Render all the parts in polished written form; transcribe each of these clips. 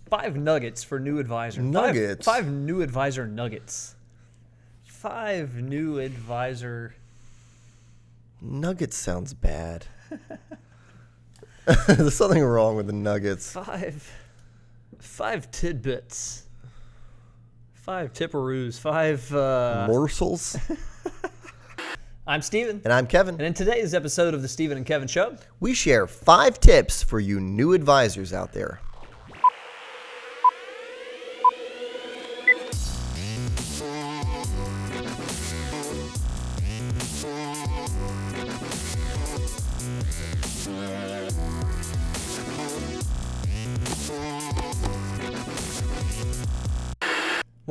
5 nuggets for new advisors. Nuggets? Five new advisor nuggets. 5 new advisor. Nuggets sounds bad. There's something wrong with the nuggets. 5 tidbits. 5 tipperoos. 5 morsels. I'm Steven. And I'm Kevin. And in today's episode of the Steven and Kevin Show, we share 5 tips for you new advisors out there.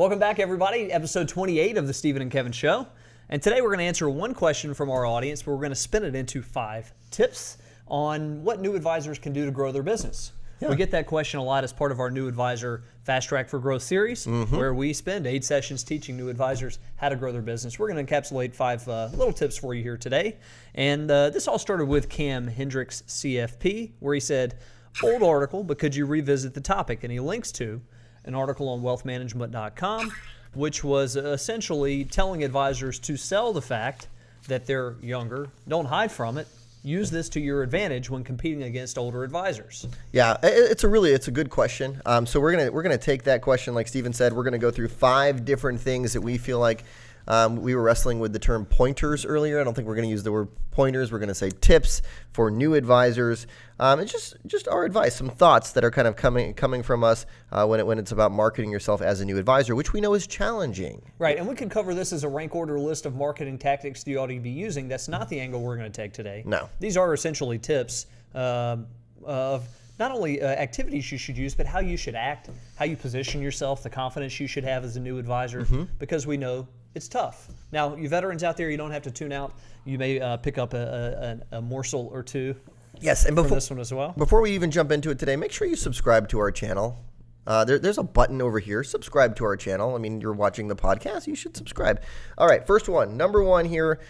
welcome back, everybody. Episode 28 of the Steven and Kevin Show. And today we're going to answer one question from our audience, but we're going to spin it into 5 tips on what new advisors can do to grow their business. Yeah. We get that question a lot as part of our New Advisor Fast Track for Growth series, where we spend 8 sessions teaching new advisors how to grow their business. We're going to encapsulate 5 little tips for you here today. And this all started with Cam Hendricks, CFP, where he said, old article, but could you revisit the topic? And he links to an article on wealthmanagement.com, which was essentially telling advisors to sell the fact that they're younger. Don't hide from it. Use this to your advantage when competing against older advisors. Yeah, it's a good question. So we're gonna take that question, like Steven said. We're gonna go through 5 different things that we feel like we were wrestling with the term pointers earlier. I don't think we're gonna use the word pointers. We're gonna say tips for new advisors. It's just our advice, some thoughts that are kind of coming from us when it's about marketing yourself as a new advisor, which we know is challenging. Right, and we can cover this as a rank order list of marketing tactics you ought to be using. That's not the angle we're going to take today. No. These are essentially tips of not only activities you should use, but how you should act, how you position yourself, the confidence you should have as a new advisor, because we know it's tough. Now, you veterans out there, you don't have to tune out. You may pick up a morsel or two. Yes, and from this one as well. Before we even jump into it today, make sure you subscribe to our channel. There's a button over here. Subscribe to our channel. I mean, you're watching the podcast, you should subscribe. All right, first one. Number 1 here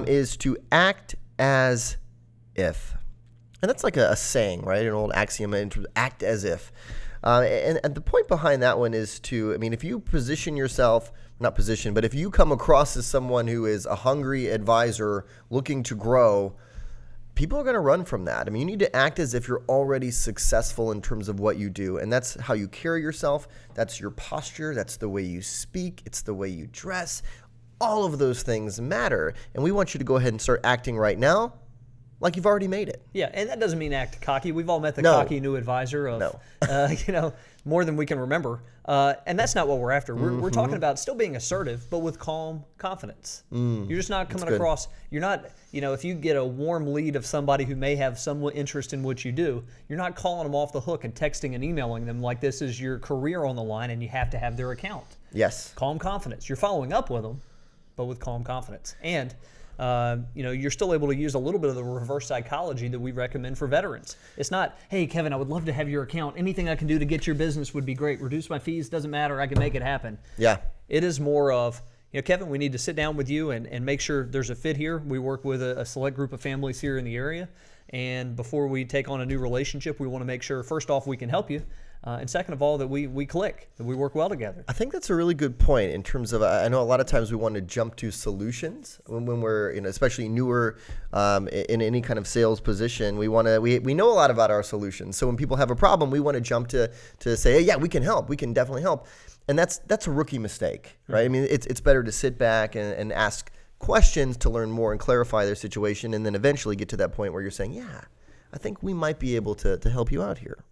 is to act as if. And that's like a saying, right? An old axiom, act as if. And the point behind that one is if you position yourself, not position, but if you come across as someone who is a hungry advisor looking to grow, people are going to run from that. I mean, you need to act as if you're already successful in terms of what you do. And that's how you carry yourself. That's your posture. That's the way you speak. It's the way you dress. All of those things matter. And we want you to go ahead and start acting right now like you've already made it. Yeah, and that doesn't mean act cocky. We've all met the cocky new advisor of, more than we can remember. And that's not what we're after. We're talking about still being assertive, but with calm confidence. You're just not coming across, you're not, if you get a warm lead of somebody who may have some interest in what you do, you're not calling them off the hook and texting and emailing them like this is your career on the line and you have to have their account. Yes. Calm confidence. You're following up with them, but with calm confidence. And you're still able to use a little bit of the reverse psychology that we recommend for veterans. It's not, hey, Kevin, I would love to have your account. Anything I can do to get your business would be great. Reduce my fees, doesn't matter. I can make it happen. Yeah. It is more of, Kevin, we need to sit down with you and make sure there's a fit here. We work with a select group of families here in the area. And before we take on a new relationship, we want to make sure, first off, we can help you. And second of all, that we click, that we work well together. I think that's a really good point in terms of, I know a lot of times we want to jump to solutions when we're, especially newer in any kind of sales position. We want to, we know a lot about our solutions. So when people have a problem, we want to jump to say, hey, yeah, we can help. We can definitely help. And that's a rookie mistake, right? I mean, it's better to sit back and ask questions to learn more and clarify their situation, and then eventually get to that point where you're saying, yeah, I think we might be able to help you out here.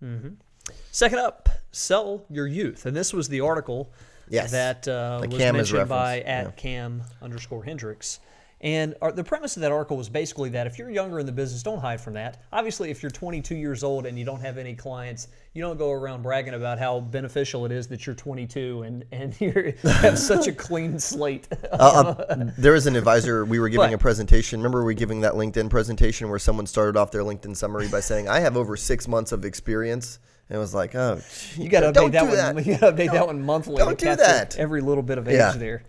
Second up, sell your youth. And this was the article that was mentioned by @Cam_Hendricks. And the premise of that article was basically that if you're younger in the business, don't hide from that. Obviously, if you're 22 years old and you don't have any clients, you don't go around bragging about how beneficial it is that you're 22 and you have such a clean slate. There was an advisor, we were giving a presentation. Remember we were giving that LinkedIn presentation where someone started off their LinkedIn summary by saying, I have over 6 months of experience. And it was like, oh, you got to update that one. You got to update that one monthly. Don't do that. Every little bit of age there.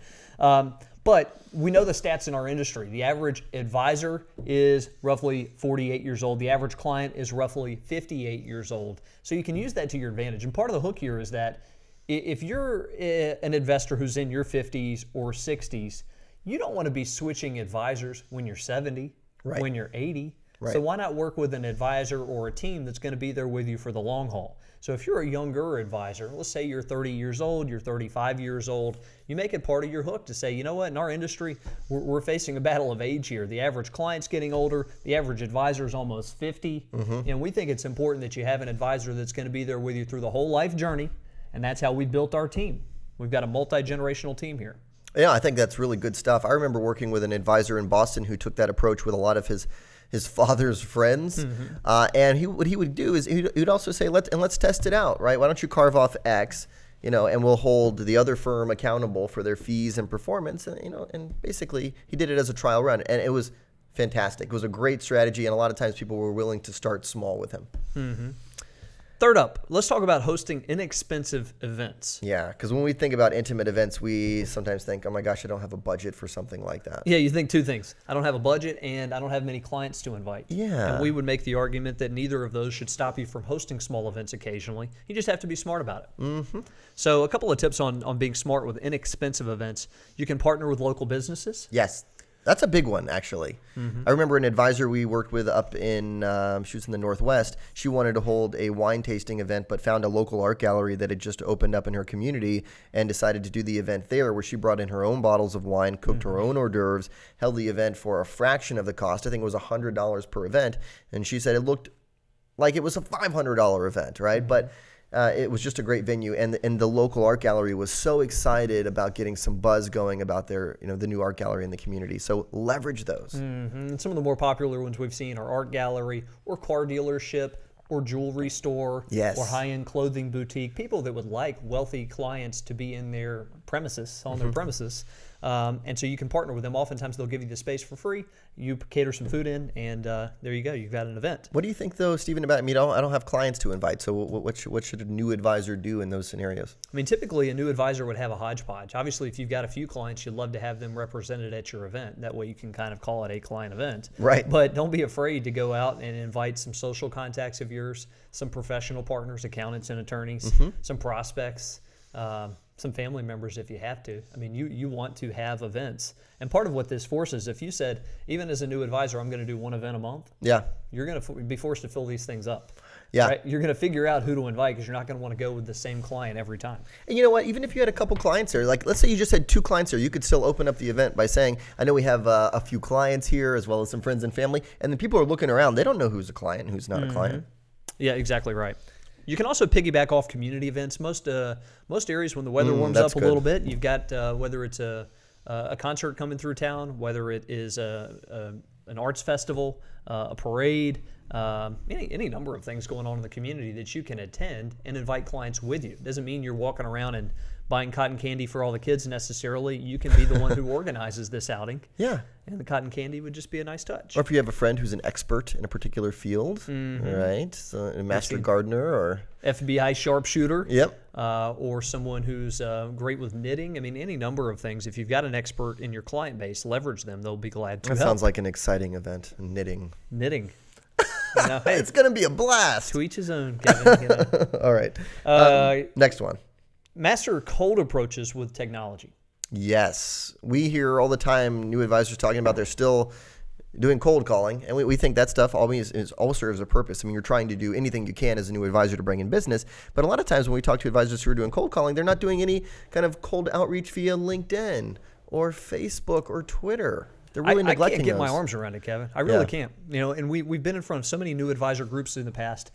But we know the stats in our industry. The average advisor is roughly 48 years old. The average client is roughly 58 years old. So you can use that to your advantage. And part of the hook here is that if you're an investor who's in your 50s or 60s, you don't want to be switching advisors when you're 70, Right. when you're 80. Right. So why not work with an advisor or a team that's going to be there with you for the long haul? So if you're a younger advisor, let's say you're 30 years old, you're 35 years old, you make it part of your hook to say, you know what, in our industry, we're facing a battle of age here. The average client's getting older, the average advisor is almost 50, and we think it's important that you have an advisor that's going to be there with you through the whole life journey, and that's how we built our team. We've got a multi-generational team here. Yeah, I think that's really good stuff. I remember working with an advisor in Boston who took that approach with a lot of his father's friends, and what he would do is he'd also say, let's test it out, right? Why don't you carve off X, and we'll hold the other firm accountable for their fees and performance, and basically he did it as a trial run, and it was fantastic. It was a great strategy, and a lot of times people were willing to start small with him. Third up, let's talk about hosting inexpensive events. Yeah, because when we think about intimate events, we sometimes think, oh my gosh, I don't have a budget for something like that. Yeah, you think two things. I don't have a budget and I don't have many clients to invite. Yeah. And we would make the argument that neither of those should stop you from hosting small events occasionally. You just have to be smart about it. So a couple of tips on being smart with inexpensive events. You can partner with local businesses. Yes. That's a big one, actually. I remember an advisor we worked with up in, she was in the Northwest. She wanted to hold a wine tasting event, but found a local art gallery that had just opened up in her community and decided to do the event there, where she brought in her own bottles of wine, cooked her own hors d'oeuvres, held the event for a fraction of the cost. I think it was $100 per event. And she said it looked like it was a $500 event, right? But it was just a great venue, and the local art gallery was so excited about getting some buzz going about their, the new art gallery in the community. So leverage those. And some of the more popular ones we've seen are art gallery or car dealership or jewelry store or high-end clothing boutique. People that would like wealthy clients to be in their premises, on their premises. And so you can partner with them. Oftentimes they'll give you the space for free. You cater some food in, and there you go. You've got an event. What do you think, though, Stephen, about, I don't have clients to invite, so what should a new advisor do in those scenarios? Typically a new advisor would have a hodgepodge. Obviously, if you've got a few clients, you'd love to have them represented at your event. That way you can kind of call it a client event. Right. But don't be afraid to go out and invite some social contacts of yours, some professional partners, accountants and attorneys, some prospects, some family members if you have to. You want to have events. And part of what this forces, if you said, even as a new advisor, I'm going to do one event a month, you're going to be forced to fill these things up. Yeah. Right? You're going to figure out who to invite because you're not going to want to go with the same client every time. And you know what? Even if you had a couple clients there, like let's say you just had 2 clients there, you could still open up the event by saying, I know we have a few clients here as well as some friends and family. And then people are looking around. They don't know who's a client and who's not a client. Yeah, exactly right. You can also piggyback off community events. Most areas, when the weather warms up a little bit, you've got whether it's a concert coming through town, whether it is an arts festival, a parade, any number of things going on in the community that you can attend and invite clients with you. It doesn't mean you're walking around and buying cotton candy for all the kids necessarily. You can be the one who organizes this outing. Yeah. And the cotton candy would just be a nice touch. Or if you have a friend who's an expert in a particular field, right? So a master gardener or FBI sharpshooter. Yep. Or someone who's great with knitting. Any number of things. If you've got an expert in your client base, leverage them. They'll be glad to help. That sounds like an exciting event, knitting. Knitting. Hey, it's going to be a blast. To each his own, Kevin. All right. Next one. Master cold approaches with technology. Yes. We hear all the time new advisors talking about they're still doing cold calling, and we think that stuff always serves a purpose. You're trying to do anything you can as a new advisor to bring in business, but a lot of times when we talk to advisors who are doing cold calling, they're not doing any kind of cold outreach via LinkedIn or Facebook or Twitter. They're really neglecting I can't get those. my arms around it, Kevin. I really can't. And we've been in front of so many new advisor groups in the past,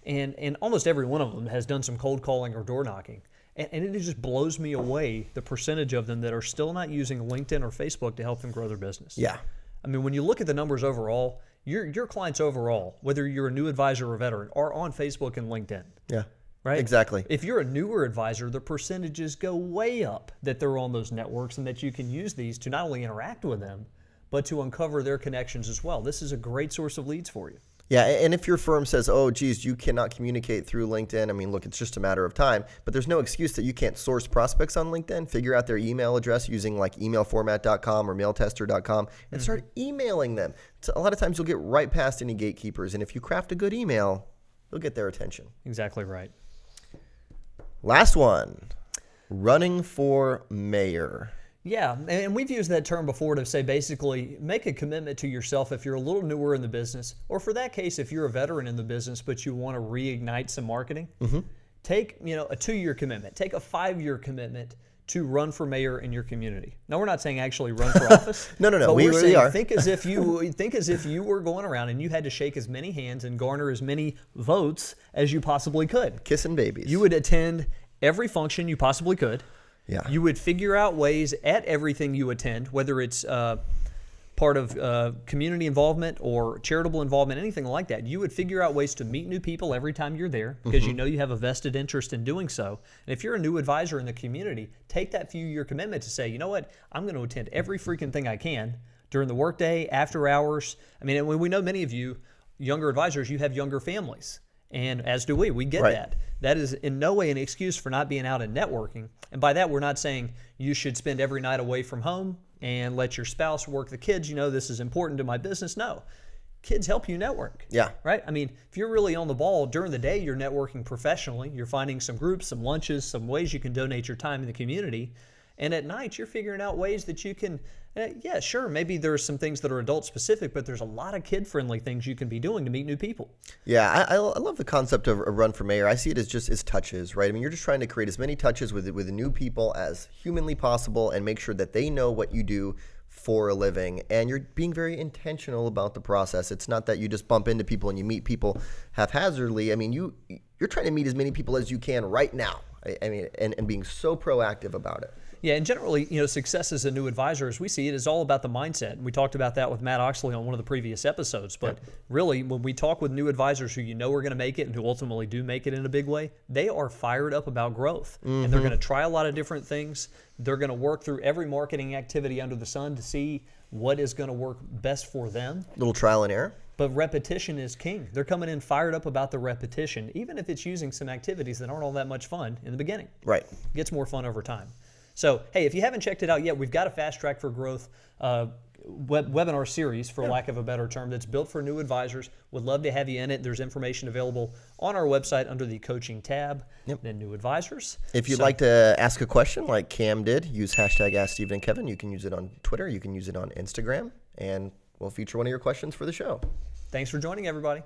and almost every one of them has done some cold calling or door knocking. And it just blows me away, the percentage of them that are still not using LinkedIn or Facebook to help them grow their business. Yeah. When you look at the numbers overall, your clients overall, whether you're a new advisor or a veteran, are on Facebook and LinkedIn. Yeah. Right? Exactly. If you're a newer advisor, the percentages go way up that they're on those networks and that you can use these to not only interact with them, but to uncover their connections as well. This is a great source of leads for you. Yeah, and if your firm says, oh, geez, you cannot communicate through LinkedIn, I mean, look, it's just a matter of time. But there's no excuse that you can't source prospects on LinkedIn. Figure out their email address using like emailformat.com or mailtester.com and start emailing them. So a lot of times you'll get right past any gatekeepers. And if you craft a good email, you'll get their attention. Exactly right. Last one, running for mayor. Yeah, and we've used that term before to say basically make a commitment to yourself if you're a little newer in the business, or for that case, if you're a veteran in the business but you want to reignite some marketing. Take a 2-year commitment, take a 5-year commitment to run for mayor in your community. Now, we're not saying actually run for office. No. But We we're really saying are. think as if you were going around and you had to shake as many hands and garner as many votes as you possibly could. Kissing babies. You would attend every function you possibly could. Yeah. You would figure out ways at everything you attend, whether it's part of community involvement or charitable involvement, anything like that. You would figure out ways to meet new people every time you're there because you know you have a vested interest in doing so. And if you're a new advisor in the community, take that few-year commitment to say, you know what, I'm going to attend every freaking thing I can during the workday, after hours. I mean, we know many of you, younger advisors, you have younger families. And as do we. We get that. That is in no way an excuse for not being out and networking. And by that, we're not saying you should spend every night away from home and let your spouse work the kids. You know, this is important to my business. No. Kids help you network. Yeah. Right? I mean, if you're really on the ball during the day, you're networking professionally. You're finding some groups, some lunches, some ways you can donate your time in the community. And at night, you're figuring out ways that you can, yeah, sure, maybe there's some things that are adult specific, but there's a lot of kid-friendly things you can be doing to meet new people. Yeah, I love the concept of a run for mayor. I see it as just as touches, right? I mean, you're just trying to create as many touches with new people as humanly possible and make sure that they know what you do for a living. And you're being very intentional about the process. It's not that you just bump into people and you meet people haphazardly. I mean, you're trying to meet as many people as you can right now. I mean, and being so proactive about it. Yeah, and generally, success as a new advisor, as we see it, is all about the mindset. And we talked about that with Matt Oechsli on one of the previous episodes. But really, when we talk with new advisors who you know are going to make it and who ultimately do make it in a big way, they are fired up about growth. And they're going to try a lot of different things. They're going to work through every marketing activity under the sun to see what is going to work best for them. Little trial and error. But repetition is king. They're coming in fired up about the repetition, even if it's using some activities that aren't all that much fun in the beginning. Right. It gets more fun over time. So, hey, if you haven't checked it out yet, we've got a Fast Track for Growth webinar series, for lack of a better term, that's built for new advisors. Would love to have you in it. There's information available on our website under the coaching tab, then new advisors. If you'd like to ask a question like Cam did, use hashtag #AskStephenandKevin. You can use it on Twitter. You can use it on Instagram. And we'll feature one of your questions for the show. Thanks for joining, everybody.